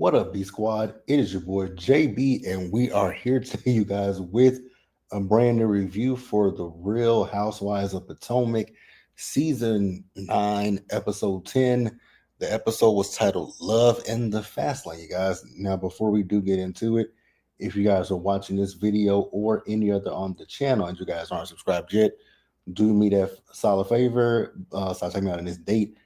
What up, B Squad? It is your boy JB, and we are here today, you guys, with a brand new review for the Real Housewives of Potomac, Season 9, Episode 10. The episode was titled Love in the Fast Lane, you guys. Now, before we do get into it, if you guys are watching this video or any other on the channel and you guys aren't subscribed yet, do me that solid favor. Start checking me out on this date.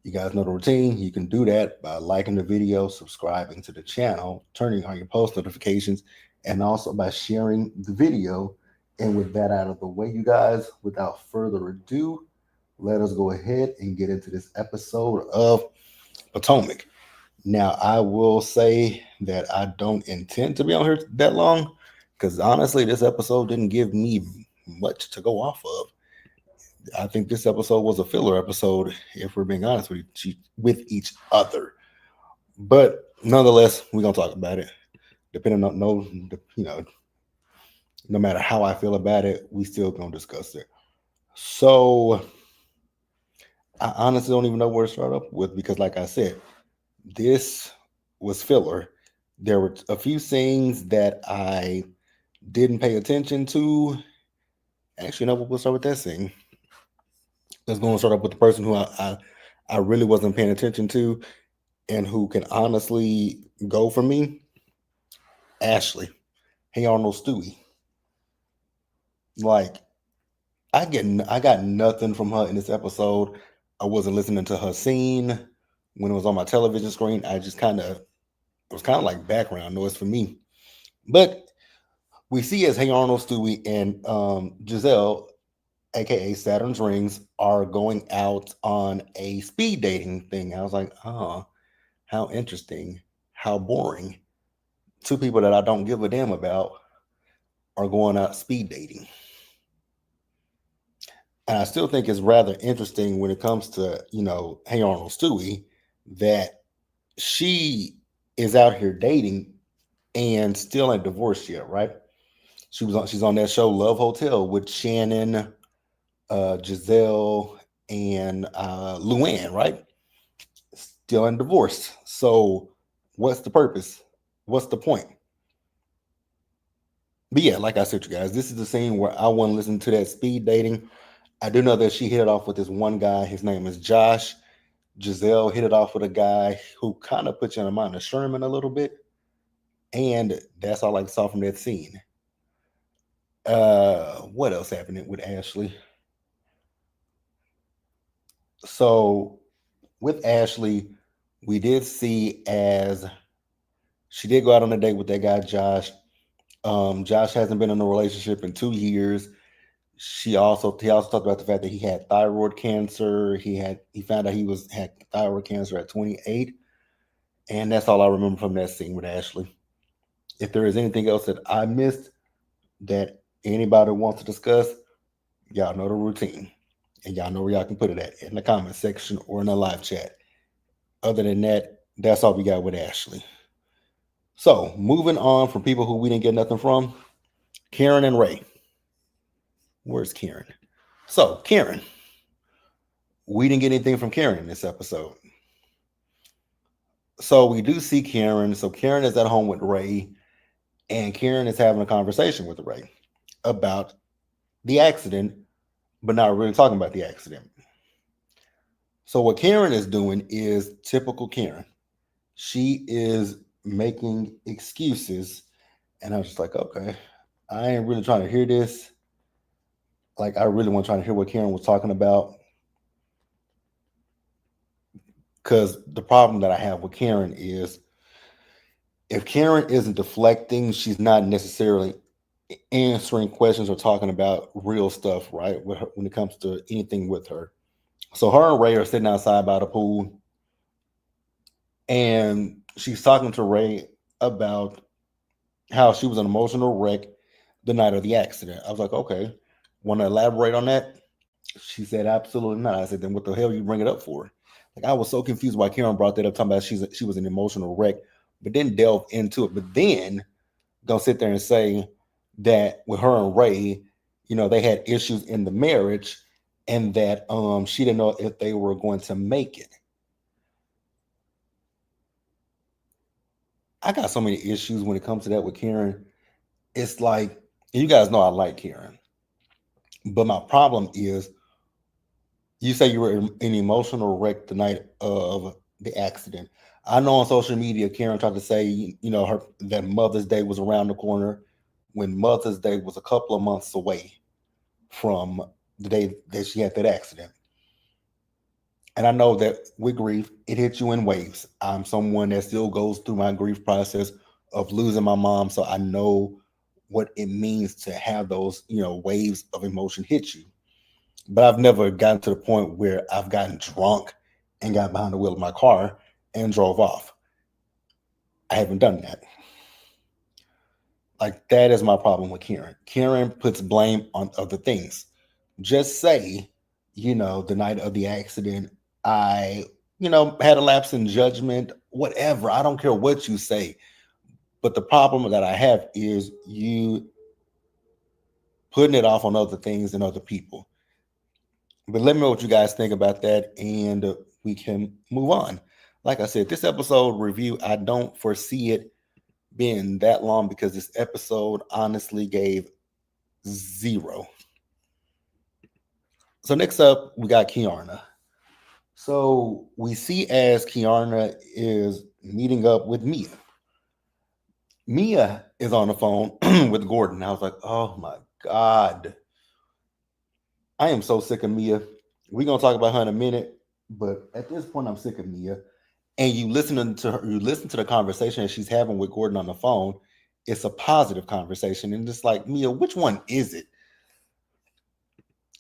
You guys know the routine. You can do that by liking the video, subscribing to the channel, turning on your post notifications, and also by sharing the video. And with that out of the way, you guys, without further ado, let us go ahead and get into this episode of Potomac. Now, I will say that I don't intend to be on here that long because honestly, this episode didn't give me much to go off of. I think this episode was a filler episode, if we're being honest with each other. But nonetheless, we're gonna talk about it. Depending on no matter how I feel about it, we still gonna discuss it. So I honestly don't even know where to start up with because, like I said, this was filler. There were a few scenes that I didn't pay attention to. Actually, no, we'll start with that scene. Let's go and start up with the person who I really wasn't paying attention to and who can honestly go for me. Ashley. Hey Arnold Stewie. Like I got nothing from her in this episode. I wasn't listening to her scene when it was on my television screen. I just it was kind of like background noise for me. But we see as Hey Arnold Stewie and Giselle, aka Saturn's Rings, are going out on a speed dating thing. I was like, oh, how interesting, how boring. Two people that I don't give a damn about are going out speed dating. And I still think it's rather interesting when it comes to, Hey Arnold Stewie, that she is out here dating and still ain't divorced yet, right? She's on that show Love Hotel with Shannon, Giselle, and Luann, right? Still ain't divorced. So what's the purpose? What's the point? But yeah, like I said, you guys, this is the scene where I want to listen to that speed dating. I do know that she hit it off with this one guy. His name is Josh. Giselle hit it off with a guy who kind of put you in the mind of Sherman a little bit. And that's all I saw from that scene. What else happened with Ashley? So with Ashley, we did see as she did go out on a date with that guy, Josh. Josh hasn't been in a relationship in 2 years. He also talked about the fact that he had thyroid cancer. He found out had thyroid cancer at 28, and that's all I remember from that scene with Ashley. If there is anything else that I missed that anybody wants to discuss, y'all know the routine, and y'all know where y'all can put it at in the comment section or in the live chat. Other than that, that's all we got with Ashley. So moving on from people who we didn't get nothing from, Karen and Ray. Where's Karen? So, Karen. We didn't get anything from Karen in this episode. So, we do see Karen. So, Karen is at home with Ray, and Karen is having a conversation with Ray about the accident, but not really talking about the accident. So, what Karen is doing is typical Karen. She is making excuses, and I was just like, okay, I ain't really trying to hear this. Like, I really want to try to hear what Karen was talking about. Because the problem that I have with Karen is if Karen isn't deflecting, she's not necessarily answering questions or talking about real stuff, right? When it comes to anything with her. So her and Ray are sitting outside by the pool, and she's talking to Ray about how she was an emotional wreck the night of the accident. I was like, okay, want to elaborate on that? She said, absolutely not. I said, then what the hell you bring it up for? Like, I was so confused why Karen brought that up, talking about she was an emotional wreck, but didn't delve into it. But then gonna sit there and say that with her and Ray, they had issues in the marriage, and that she didn't know if they were going to make it. I got so many issues when it comes to that with Karen. It's like, you guys know I like Karen, but my problem is, you say you were in an emotional wreck the night of the accident. I know on social media, Karen tried to say, her that Mother's Day was around the corner, when Mother's Day was a couple of months away from the day that she had that accident. And I know that with grief, it hits you in waves. I'm someone that still goes through my grief process of losing my mom, so I know what it means to have those, waves of emotion hit you. But I've never gotten to the point where I've gotten drunk and got behind the wheel of my car and drove off. I haven't done that. Like, that is my problem with Karen. Karen puts blame on other things. Just say, the night of the accident, I, had a lapse in judgment, whatever. I don't care what you say. But the problem that I have is you putting it off on other things and other people. But let me know what you guys think about that, and we can move on. Like I said, this episode review, I don't foresee it being that long because this episode honestly gave zero. So next up, we got Kiarna. So we see as Kiarna is meeting up with Mia. Mia is on the phone with Gordon. I was like, oh my God. I am so sick of Mia. We're gonna talk about her in a minute, but at this point, I'm sick of Mia. And you listen to the conversation that she's having with Gordon on the phone. It's a positive conversation, and it's like, Mia, which one is it?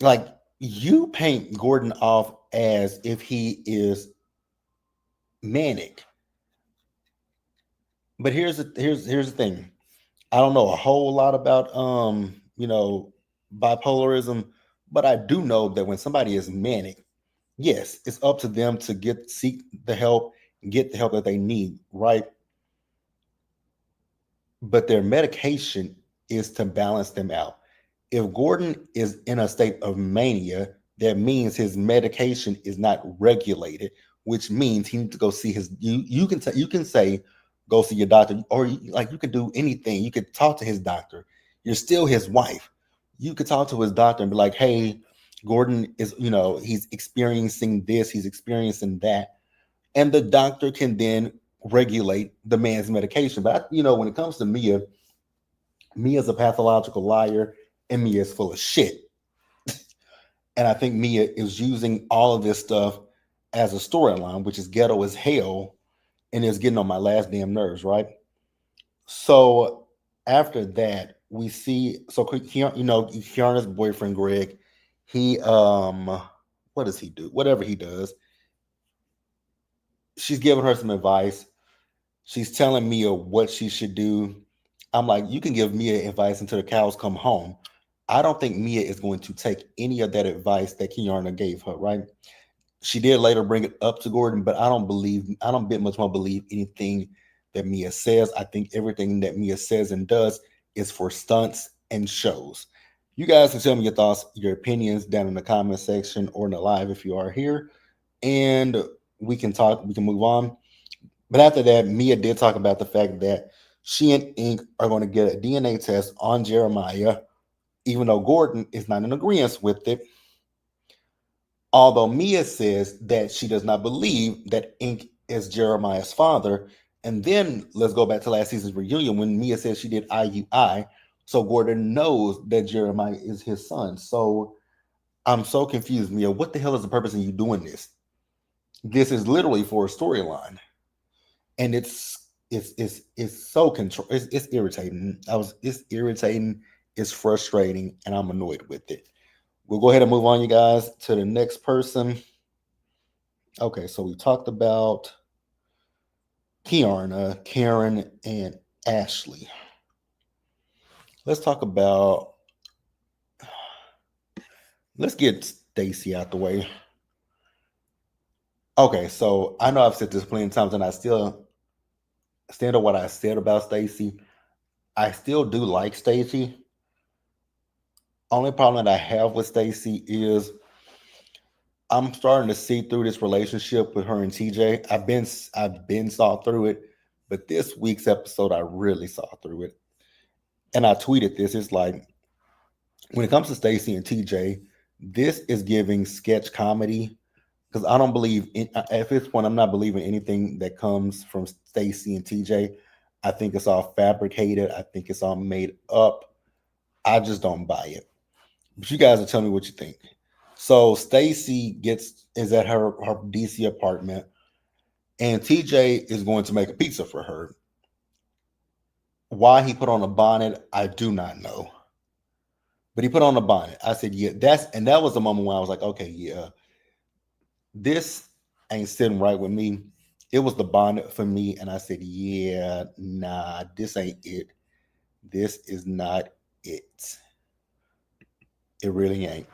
Like, you paint Gordon off as if he is manic, but here's the thing. I don't know a whole lot about bipolarism, but I do know that when somebody is manic, yes, it's up to them to seek the help, get the help that they need, right? But their medication is to balance them out. If Gordon is in a state of mania, that means his medication is not regulated, which means he needs to go see his. You can say go see your doctor, or like you can do anything. You could talk to his doctor. You're still his wife. You could talk to his doctor and be like, "Hey, Gordon is he's experiencing this, he's experiencing that," and the doctor can then regulate the man's medication. But when it comes to Mia, Mia's a pathological liar, and Mia is full of shit. And I think Mia is using all of this stuff as a storyline, which is ghetto as hell, and is getting on my last damn nerves, right? So after that, we see Kiana's boyfriend Greg. He what does he do? Whatever he does, she's giving her some advice. She's telling Mia what she should do. I'm like, you can give Mia advice until the cows come home. I don't think Mia is going to take any of that advice that Kiana gave her, right? She did later bring it up to Gordon, but I don't bit much more believe anything that Mia says. I think everything that Mia says and does is for stunts and shows. You guys can tell me your thoughts, your opinions down in the comment section or in the live if you are here. And we can move on. But after that, Mia did talk about the fact that she and Ink are going to get a DNA test on Jeremiah, even though Gordon is not in agreement with it. Although Mia says that she does not believe that Ink is Jeremiah's father. And then let's go back to last season's reunion when Mia says she did IUI. So Gordon knows that Jeremiah is his son. So I'm so confused, Mia. What the hell is the purpose of you doing this? This is literally for a storyline. And it's so control. It's irritating. It's irritating. It's frustrating, and I'm annoyed with it. We'll go ahead and move on, you guys, to the next person. Okay, so we talked about Kiarna, Karen, and Ashley. Let's talk about. Let's get Stacy out the way. Okay, so I know I've said this plenty of times, and I still stand on what I said about Stacy. I still do like Stacy. Only problem that I have with Stacy is I'm starting to see through this relationship with her and TJ. I've been saw through it. But this week's episode, I really saw through it. And I tweeted this. It's like, when it comes to Stacey and TJ, this is giving sketch comedy because I don't believe at this point I'm not believing anything that comes from Stacey and TJ. I think it's all fabricated. I think it's all made up. I just don't buy it. But you guys will tell me what you think. So Stacey is at her DC apartment, and TJ is going to make a pizza for her. Why he put on a bonnet, I do not know. But he put on a bonnet. I said, yeah, that was the moment when I was like, okay, yeah, this ain't sitting right with me. It was the bonnet for me, and I said, yeah, nah, this ain't it. This is not it. It really ain't.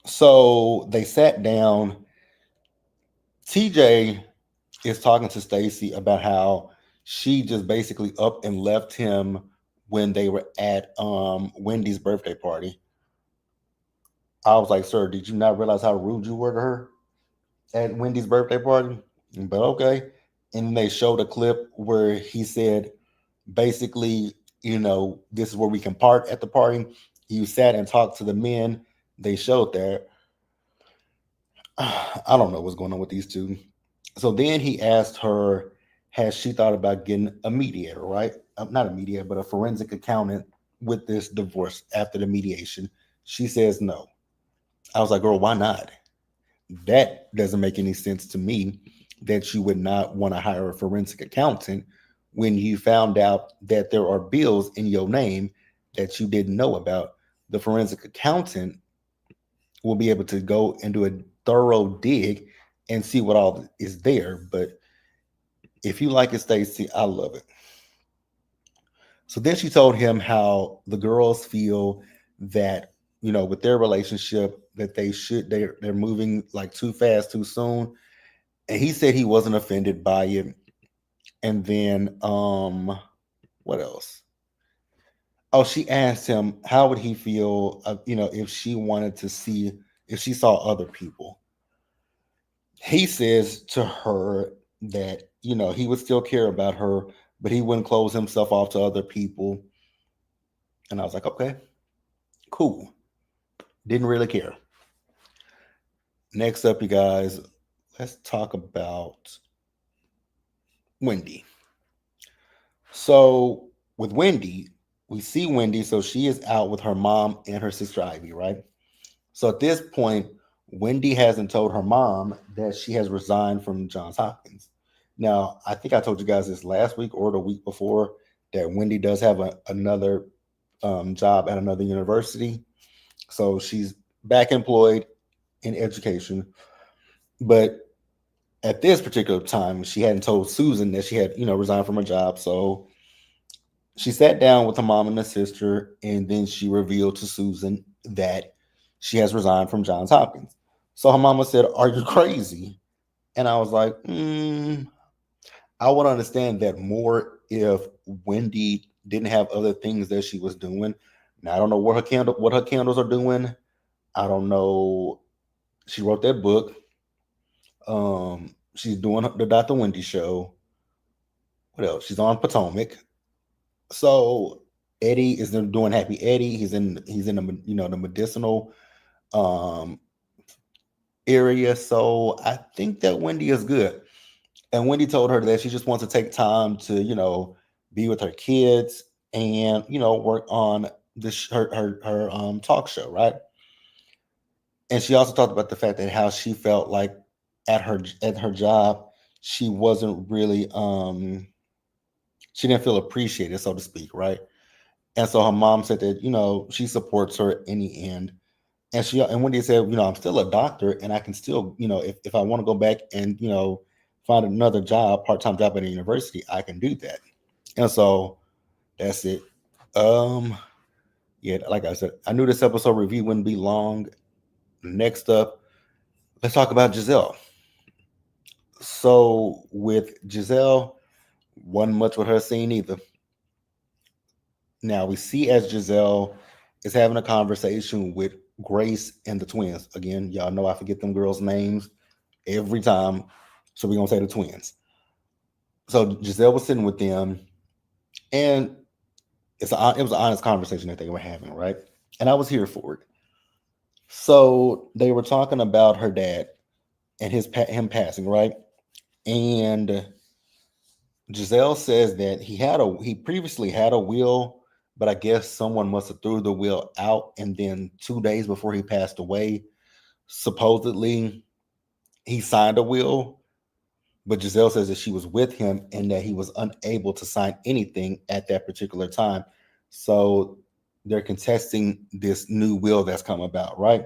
So they sat down. TJ is talking to Stacey about how she just basically up and left him when they were at Wendy's birthday party. I was like, sir, did you not realize how rude you were to her at Wendy's birthday party? But okay. And they showed a clip where he said, basically, this is where we can part at the party. You sat and talked to the men. They showed that. I don't know what's going on with these two. So then he asked her, has she thought about getting a mediator, right? Not a mediator, but a forensic accountant with this divorce after the mediation. She says no. I was like, girl, why not? That doesn't make any sense to me that you would not want to hire a forensic accountant when you found out that there are bills in your name that you didn't know about. The forensic accountant will be able to go and do a thorough dig and see what all is there. But if you like it, Stacey, I love it. So then she told him how the girls feel that, with their relationship, that they're moving like too fast, too soon. And he said he wasn't offended by it. And then what else? Oh, she asked him how would he feel, if she wanted to see if she saw other people. He says to her that, he would still care about her, but he wouldn't close himself off to other people. And I was like, okay, cool. Didn't really care. Next up, you guys, let's talk about Wendy. So with Wendy, we see Wendy. So she is out with her mom and her sister Ivy, right? So at this point, Wendy hasn't told her mom that she has resigned from Johns Hopkins. Now, I think I told you guys this last week or the week before that Wendy does have another job at another university. So she's back employed in education. But at this particular time, she hadn't told Susan that she had, resigned from her job. So she sat down with her mom and her sister, and then she revealed to Susan that she has resigned from Johns Hopkins. So her mama said, "Are you crazy?" And I was like, I would understand that more if Wendy didn't have other things that she was doing. Now I don't know what her candles are doing. I don't know. She wrote that book. She's doing the Dr. Wendy show. What else? She's on Potomac. So Eddie is doing Happy Eddie. He's in the medicinal um area. So I think that Wendy is good. And Wendy told her that she just wants to take time to, be with her kids and, work on this her talk show, right? And she also talked about the fact that how she felt like at her job, she wasn't really she didn't feel appreciated, so to speak, right? And so her mom said that, she supports her in the end. And Wendy said, I'm still a doctor and I can still, if I want to go back and, find another job, part-time job at a university, I can do that. And so that's it. Um, yeah, like I said, I knew this episode review wouldn't be long. Next up, let's talk about Giselle. So with Giselle, wasn't much with her scene either. Now we see as Giselle is having a conversation with Grace and the twins. Again, y'all know I forget them girls' names every time. So we're gonna say the twins. So Giselle was sitting with them, and it was an honest conversation that they were having, right? And I was here for it. So they were talking about her dad and him passing, right? And Giselle says that he previously had a will, but I guess someone must have threw the will out, and then 2 days before he passed away, supposedly he signed a will. But Giselle says that she was with him and that he was unable to sign anything at that particular time. So they're contesting this new will that's come about, right?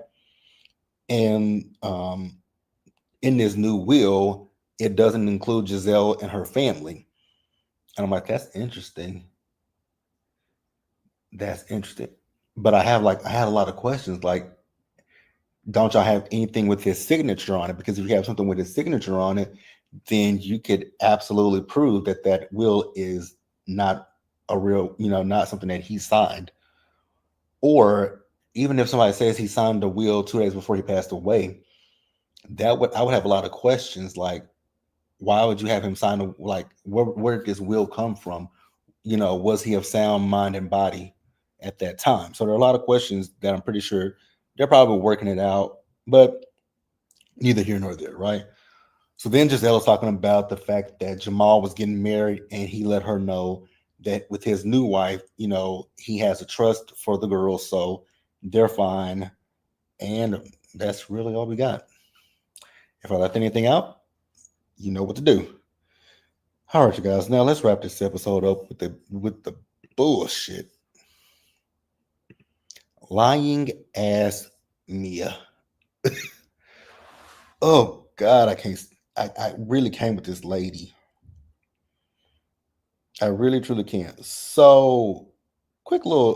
And in this new will, it doesn't include Giselle and her family. And I'm like, that's interesting. That's interesting. But I had a lot of questions. Like, don't y'all have anything with his signature on it? Because if you have something with his signature on it, then you could absolutely prove that that will is not a real, not something that he signed. Or even if somebody says he signed the will 2 days before he passed away, I would have a lot of questions. Like, why would you have him sign where did this will come from? Was he of sound mind and body at that time? So there are a lot of questions that I'm pretty sure they're probably working it out, but neither here nor there, right? So then Giselle was talking about the fact that Jamal was getting married and he let her know that with his new wife, he has a trust for the girls, so they're fine. And that's really all we got. If I left anything out, you know what to do. All right, you guys. Now let's wrap this episode up with the bullshit. Lying ass Mia. Oh God, I can't. I really came with this lady. I really truly can't. So, quick little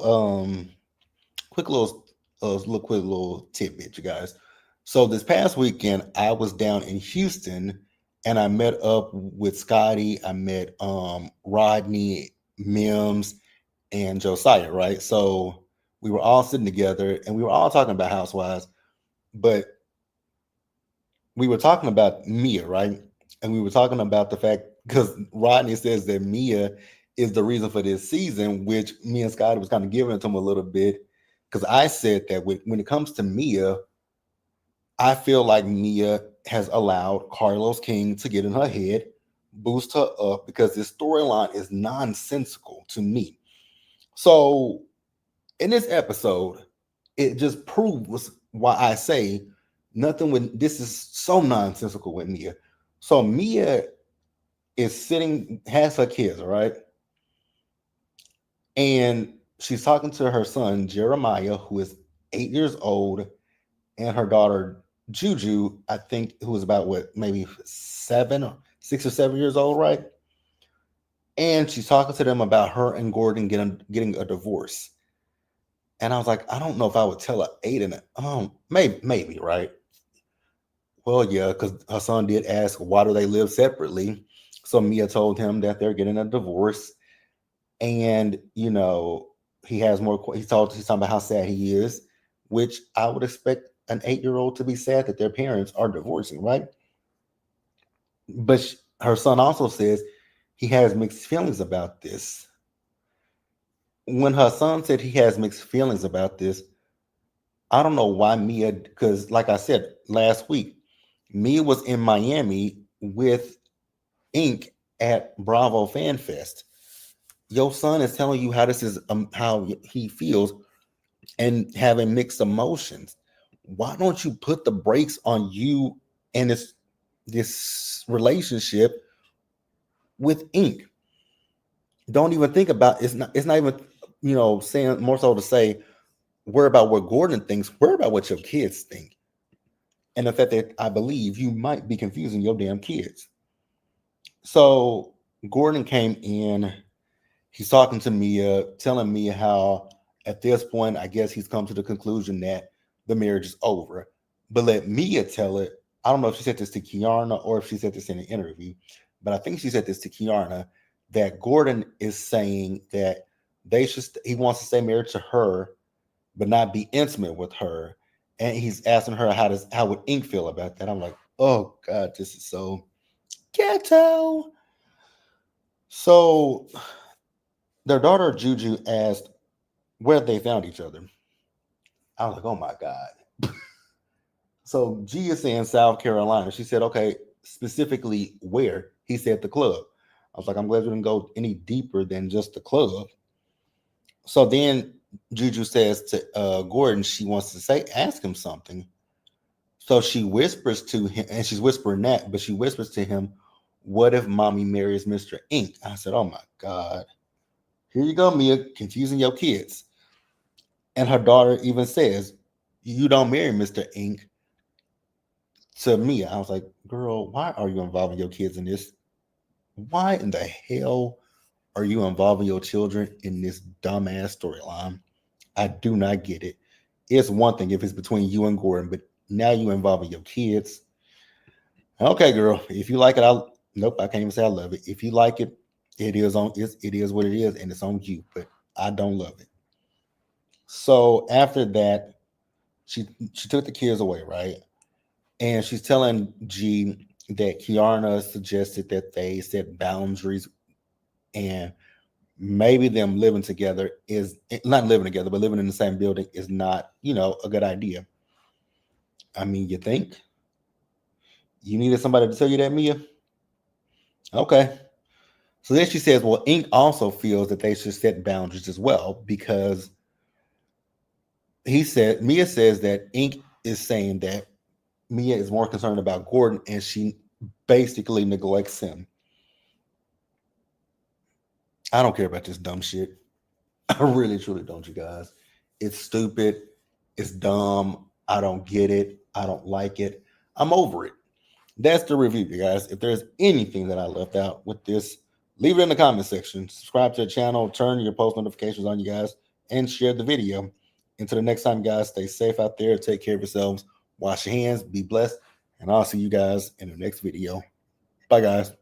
quick little quick little tidbit, you guys. So this past weekend, I was down in Houston, and I met up with Scotty. I met Rodney, Mims, and Josiah. Right. So we were all sitting together, and we were all talking about Housewives, but we were talking about Mia, right? And we were talking about the fact because Rodney says that Mia is the reason for this season, which me and Scotty was kind of giving it to him a little bit. Because I said that when it comes to Mia, I feel like Mia has allowed Carlos King to get in her head, boost her up, because this storyline is nonsensical to me. So in this episode, it just proves why I say nothing with this is so nonsensical with Mia. So Mia is sitting, has her kids, all right? And she's talking to her son, Jeremiah, who is 8 years old, and her daughter, Juju, I think, who is about what, maybe 6 or 7 years old, right? And she's talking to them about her and Gordon getting a divorce. And I was like, I don't know if I would tell her eight and maybe, right? Well, yeah, because her son did ask, why do they live separately? So Mia told him that they're getting a divorce. And, he has more, he's talking about how sad he is, which I would expect an 8-year-old to be sad that their parents are divorcing, right? But her son also says he has mixed feelings about this. When her son said he has mixed feelings about this, I don't know why Mia, because like I said last week, Mia was in Miami with Ink at Bravo Fan Fest. Your son is telling you how this is, how he feels and having mixed emotions. Why don't you put the brakes on you and this relationship with Ink? Don't even think about it's not even saying more so to say worry about what Gordon thinks, worry about what your kids think. And the fact that I believe you might be confusing your damn kids. So Gordon came in, he's talking to Mia, telling me how at this point, I guess he's come to the conclusion that the marriage is over. But let Mia tell it. I don't know if she said this to Kiarna or if she said this in an interview, but I think she said this to Kiarna that Gordon is saying that he wants to stay married to her, but not be intimate with her. And he's asking her how would Ink feel about that. I'm like, oh God, this is so ghetto. So their daughter Juju asked where they found each other. I was like, oh my God. So G is saying South Carolina. She said, okay, specifically where? He said the club. I was like, I'm glad we didn't go any deeper than just the club. So then Juju says to Gordon, she wants to ask him something. So she whispers to him, and she's whispering that, but she whispers to him, what if mommy marries Mr. Ink? I said, oh my God. Here you go, Mia, confusing your kids. And her daughter even says, you don't marry Mr. Ink to Mia. I was like, girl, why are you involving your kids in this? Why in the hell are you involving your children in this dumbass storyline? I do not get it. It's one thing if it's between you and Gordon, but now you involving your kids. Okay, girl, if you like it, nope, I can't even say I love it. If you like it, it is what it is, and it's on you. But I don't love it. So after that, she took the kids away, right? And she's telling G that Kiana suggested that they set boundaries, and maybe them living together is not living together, but living in the same building is not, a good idea. I mean, you think you needed somebody to tell you that, Mia? Okay. So then she says, well, Ink also feels that they should set boundaries as well because Mia says that Ink is saying that Mia is more concerned about Gordon and she basically neglects him. I don't care about this dumb shit. I really, truly don't, you guys. It's stupid. It's dumb. I don't get it. I don't like it. I'm over it. That's the review, you guys. If there's anything that I left out with this, leave it in the comment section. Subscribe to the channel, turn your post notifications on, you guys, and share the video. Until the next time, guys, stay safe out there. Take care of yourselves. Wash your hands. Be blessed. And I'll see you guys in the next video. Bye, guys.